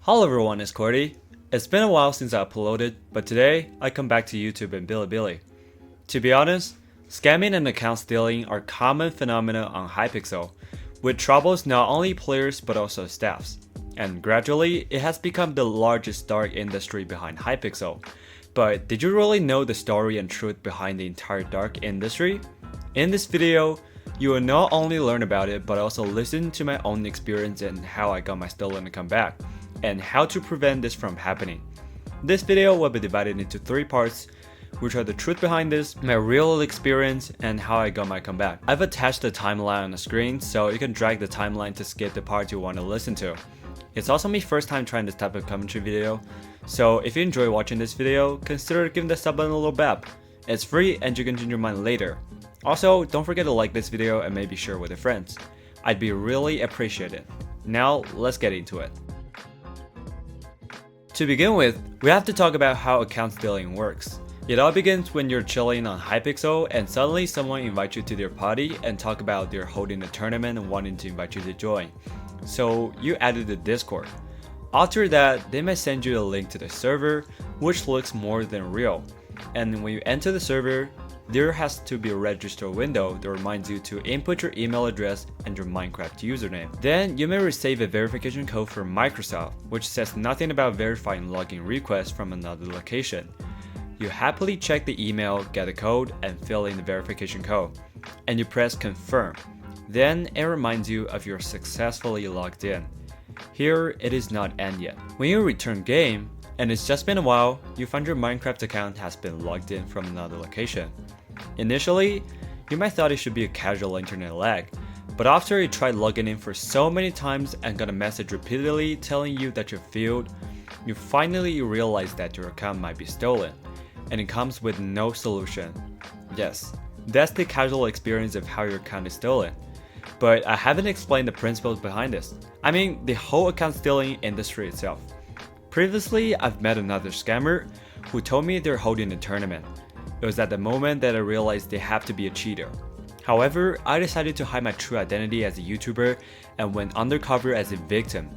Hello everyone, it's Kone. It's been a while since I uploaded, but today I come back to YouTube and Bilibili. To be honest, scamming and account stealing are common phenomena on Hypixel, which troubles not only players but also staffs. And gradually, it has become the largest dark industry behind Hypixel. But did you really know the story and truth behind the entire dark industry? In this video, you will not only learn about it but also listen to my own experience and how I got my stolen account back, and how to prevent this from happening. This video will be divided into 3 parts, which are the truth behind this, my real experience, and how I got my comeback. I've attached the timeline on the screen so you can drag the timeline to skip the part you want to listen to. It's also my first time trying this type of commentary video, so if you enjoy watching this video, consider giving the sub button a little bap. It's free and you can change your mind later. Also, don't forget to like this video and maybe share with your friends. I'd be really appreciated. Now, let's get into it. To begin with, we have to talk about how account stealing works. It all begins when you're chilling on Hypixel and suddenly someone invites you to their party and talk about they're holding a tournament and wanting to invite you to join. So you added the Discord. After that, they might send you a link to the server, which looks more than real. And when you enter the server, there has to be a register window that reminds you to input your email address and your Minecraft username. Then you may receive a verification code from Microsoft, which says nothing about verifying login requests from another location. You happily check the email, get the code, and fill in the verification code, and you press confirm. Then it reminds you of you're successfully logged in. Here it is not end yet. When you return game, and it's just been a while, you find your Minecraft account has been logged in from another location. Initially, you might thought it should be a casual internet lag, but after you tried logging in for so many times and got a message repeatedly telling you that you're failed, you finally realize that your account might be stolen, and it comes with no solution. Yes, that's the casual experience of how your account is stolen. But I haven't explained the principles behind this. I mean, the whole account stealing industry itself. Previously, I've met another scammer who told me they're holding a tournament. It was at the moment that I realized they have to be a cheater. However, I decided to hide my true identity as a YouTuber and went undercover as a victim.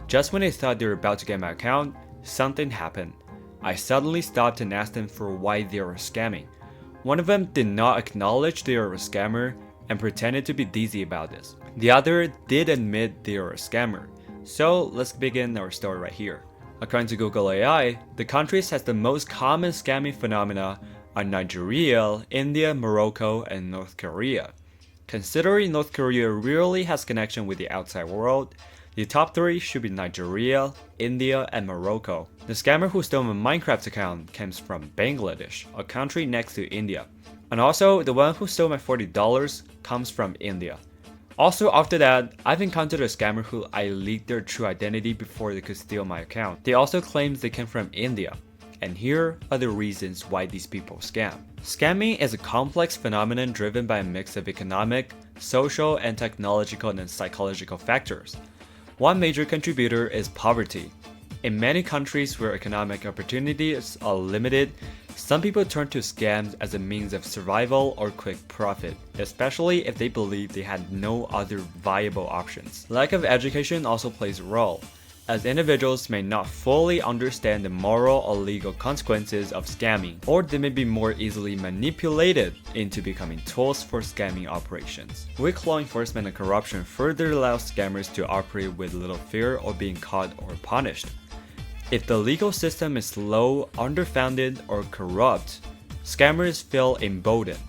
Just when I thought they were about to get my account, something happened. I suddenly stopped and asked them for why they were scamming. One of them did not acknowledge they were a scammer and pretended to be dizzy about this. The other did admit they were a scammer. So let's begin our story right here. According to Google AI, the countries has the most common scamming phenomena are Nigeria, India, Morocco, and North Korea. Considering North Korea rarely has connection with the outside world, the top 3 should be Nigeria, India, and Morocco. The scammer who stole my Minecraft account comes from Bangladesh, a country next to India. And also, the one who stole my $40 comes from India. Also, after that, I've encountered a scammer who I leaked their true identity before they could steal my account. They also claimed they came from India. And here are the reasons why these people scam. Scamming is a complex phenomenon driven by a mix of economic, social, and technological and psychological factors. One major contributor is poverty. In many countries where economic opportunities are limited, some people turn to scams as a means of survival or quick profit, especially if they believe they had no other viable options. Lack of education also plays a role, as individuals may not fully understand the moral or legal consequences of scamming, or they may be more easily manipulated into becoming tools for scamming operations. Weak law enforcement and corruption further allows scammers to operate with little fear of being caught or punished. If the legal system is slow, underfunded, or corrupt, scammers feel emboldened.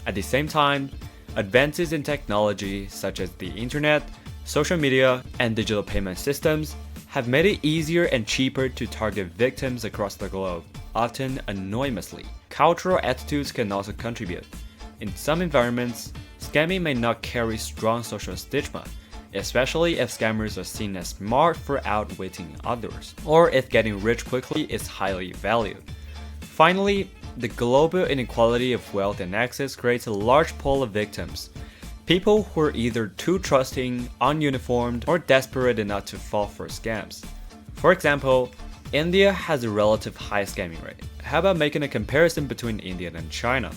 At the same time, advances in technology such as the internet, social media, and digital payment systems have made it easier and cheaper to target victims across the globe, often anonymously. Cultural attitudes can also contribute. In some environments, scamming may not carry strong social stigma, especially if scammers are seen as smart for outwitting others, or if getting rich quickly is highly valued. Finally, the global inequality of wealth and access creates a large pool of victims. People who are either too trusting, ununiformed, or desperate enough to fall for scams. For example, India has a relative high scamming rate. How about making a comparison between India and China?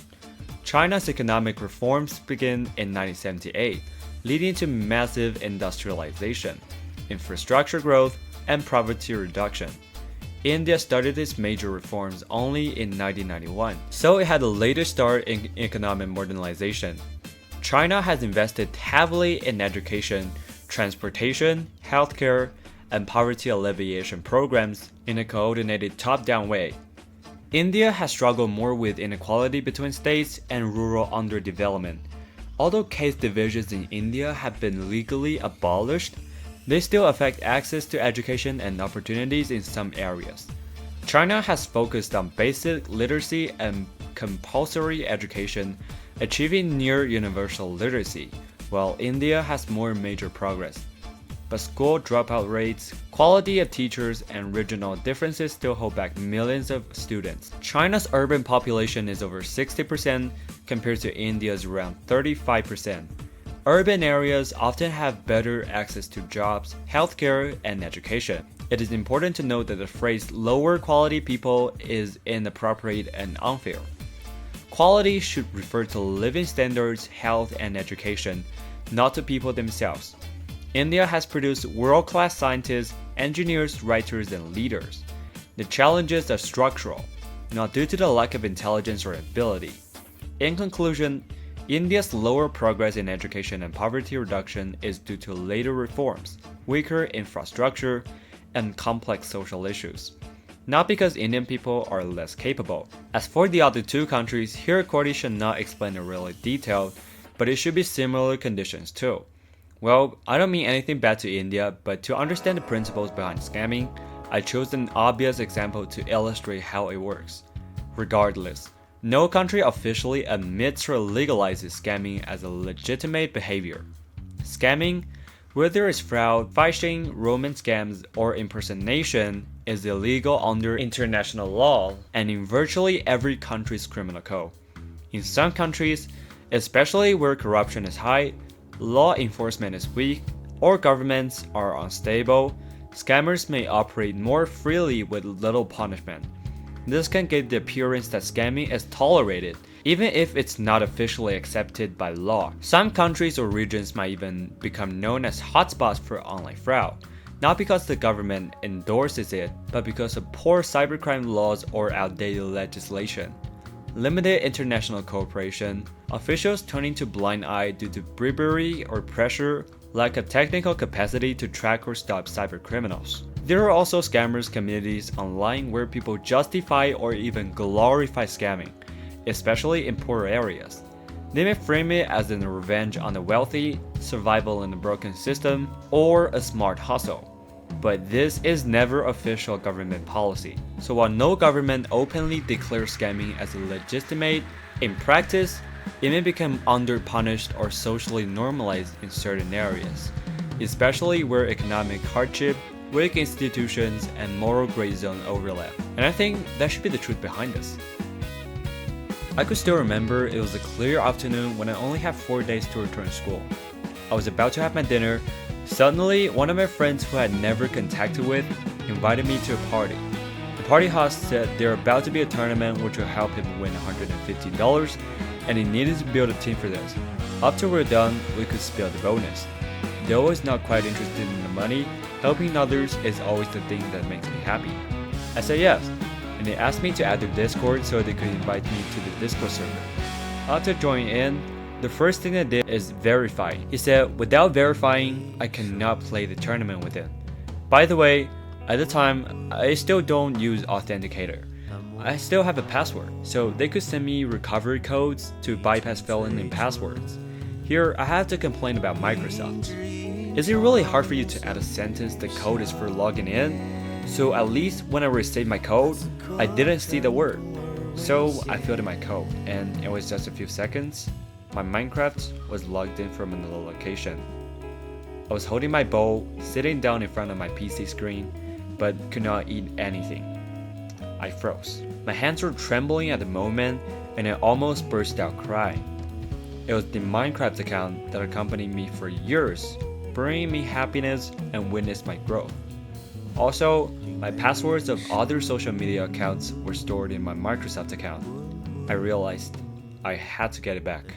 China's economic reforms began in 1978, leading to massive industrialization, infrastructure growth, and poverty reduction. India started its major reforms only in 1991, so it had a later start in economic modernization. China has invested heavily in education, transportation, healthcare, and poverty alleviation programs in a coordinated top-down way. India has struggled more with inequality between states and rural underdevelopment. Although caste divisions in India have been legally abolished, they still affect access to education and opportunities in some areas. China has focused on basic literacy and compulsory education, achieving near universal literacy, while India has more major progress. But school dropout rates, quality of teachers, and regional differences still hold back millions of students. China's urban population is over 60% compared to India's around 35%. Urban areas often have better access to jobs, healthcare, and education. It is important to note that the phrase lower quality people is inappropriate and unfair. Quality should refer to living standards, health, and education, not to people themselves. India has produced world-class scientists, engineers, writers, and leaders. The challenges are structural, not due to the lack of intelligence or ability. In conclusion, India's lower progress in education and poverty reduction is due to later reforms, weaker infrastructure, and complex social issues. Not because Indian people are less capable. As for the other two countries, here Cordy should not explain in really detail, but it should be similar conditions too. Well, I don't mean anything bad to India, but to understand the principles behind scamming, I chose an obvious example to illustrate how it works. Regardless, no country officially admits or legalizes scamming as a legitimate behavior. Scamming, whether it's fraud, phishing, romance scams, or impersonation, is illegal under international law and in virtually every country's criminal code. In some countries, especially where corruption is high, law enforcement is weak, or governments are unstable, scammers may operate more freely with little punishment. This can give the appearance that scamming is tolerated, even if it's not officially accepted by law. Some countries or regions might even become known as hotspots for online fraud, not because the government endorses it, but because of poor cybercrime laws or outdated legislation. Limited international cooperation, officials turning to blind eye due to bribery or pressure, lack of technical capacity to track or stop cybercriminals. There are also scammers communities online where people justify or even glorify scamming, especially in poor areas. They may frame it as a revenge on the wealthy, survival in a broken system, or a smart hustle. But this is never official government policy. So while no government openly declares scamming as legitimate, in practice, it may become under-punished or socially normalized in certain areas, especially where economic hardship, weak institutions, and moral gray zone overlap. And I think that should be the truth behind this. I could still remember it was a clear afternoon when I only had 4 days to return to school. I was about to have my dinner. Suddenly, one of my friends who I had never contacted with invited me to a party. The party host said there about to be a tournament which will help him win $150, and he needed to build a team for this. After we're done, we could split the bonus. Though I was not quite interested in the money, helping others is always the thing that makes me happy. I said yes, and they asked me to add their Discord so they could invite me to the Discord server. After joining in, the first thing I did is verify. He said, without verifying, I cannot play the tournament with him. By the way, at the time, I still don't use Authenticator. I still have a password, so they could send me recovery codes to bypass filling in passwords. Here, I have to complain about Microsoft. Is it really hard for you to add a sentence the code is for logging in? So at least when I received my code, I didn't see the word. So I filled in my code, and it was just a few seconds. My Minecraft was logged in from another location. I was holding my bowl, sitting down in front of my PC screen, but could not eat anything. I froze. My hands were trembling at the moment, and I almost burst out crying. It was the Minecraft account that accompanied me for years, bringing me happiness and witnessed my growth. Also, my passwords of other social media accounts were stored in my Microsoft account. I realized I had to get it back.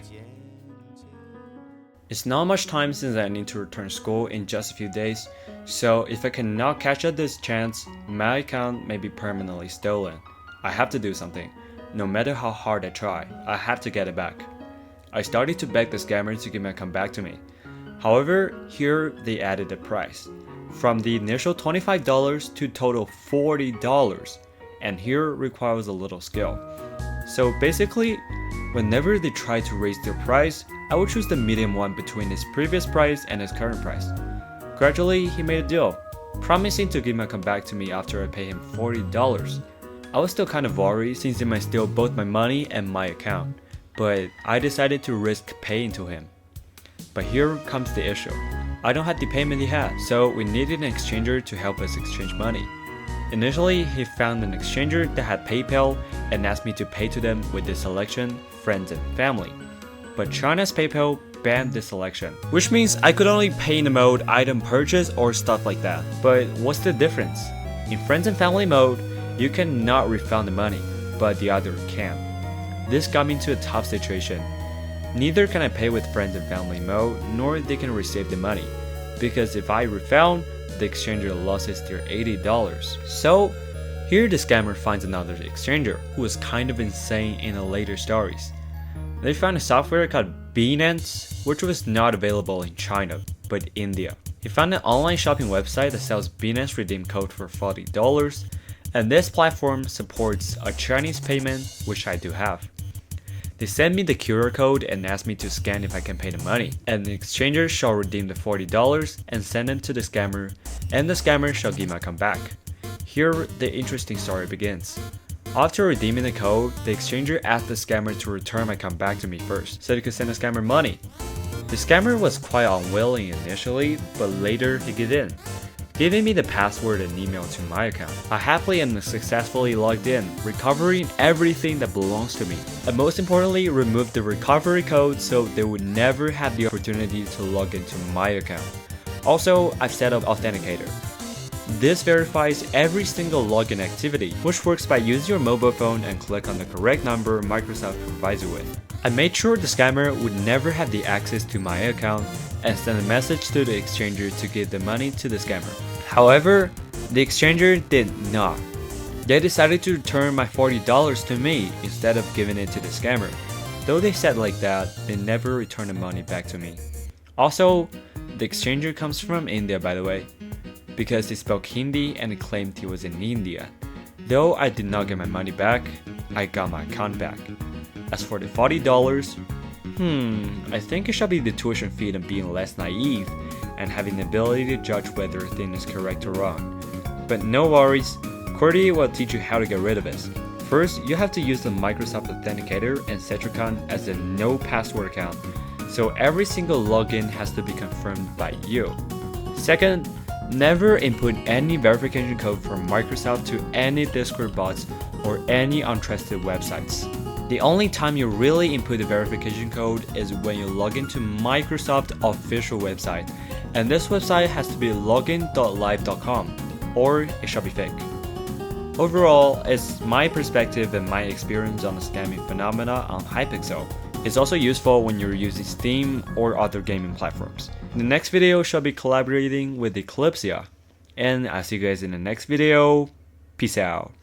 It's not much time since I need to return school in just a few days, so if I cannot catch up this chance, my account may be permanently stolen. I have to do something. No matter how hard I try, I have to get it back. I started to beg the scammer to give my account back to me. However, here they added the price. From the initial $25 to total $40, and here requires a little skill. So basically, whenever they try to raise their price, I would choose the medium one between his previous price and his current price. Gradually, he made a deal, promising to give my account back to me after I pay him $40. I was still kind of worried since he might steal both my money and my account, but I decided to risk paying to him. But here comes the issue. I don't have the payment he had, so we needed an exchanger to help us exchange money. Initially, he found an exchanger that had PayPal and asked me to pay to them with the selection friends and family. But China's PayPal banned this selection, which means I could only pay in the mode item purchase or stuff like that. But what's the difference? In friends and family mode, you cannot refund the money, but the other can. This got me into a tough situation. Neither can I pay with friends and family mode, nor they can receive the money, because if I refund, the exchanger loses their $80. So here the scammer finds another exchanger who is kind of insane in the later stories. They found a software called Binance, which was not available in China, but India. He found an online shopping website that sells Binance redeem code for $40, and this platform supports a Chinese payment, which I do have. They sent me the QR code and asked me to scan if I can pay the money, and the exchanger shall redeem the $40 and send it to the scammer, and the scammer shall give my account back. Here the interesting story begins. After redeeming the code, the exchanger asked the scammer to return my account back to me first, so he could send the scammer money. The scammer was quite unwilling initially, but later he gave in, giving me the password and email to my account. I happily and successfully logged in, recovering everything that belongs to me, and most importantly, removed the recovery code so they would never have the opportunity to log into my account. Also, I've set up Authenticator. This verifies every single login activity, which works by using your mobile phone and click on the correct number Microsoft provides you with. I made sure the scammer would never have the access to my account and sent a message to the exchanger to give the money to the scammer. However, the exchanger did not. They decided to return my $40 to me instead of giving it to the scammer. Though they said like that, they never returned the money back to me. Also, the exchanger comes from India, by the way, because he spoke Hindi and he claimed he was in India. Though I did not get my money back, I got my account back. As for the $40, I think it should be the tuition fee and being less naive and having the ability to judge whether a thing is correct or wrong. But no worries, QWERTY will teach you how to get rid of it. First, you have to use the Microsoft Authenticator and set your account as a no password account, so every single login has to be confirmed by you. Second, never input any verification code from Microsoft to any Discord bots or any untrusted websites. The only time you really input the verification code is when you log into Microsoft official website, and this website has to be login.live.com, or it shall be fake. Overall, it's my perspective and my experience on the scamming phenomena on Hypixel. It's also useful when you're using Steam or other gaming platforms. The next video shall be collaborating with Eclipsia, and I'll see you guys in the next video. Peace out.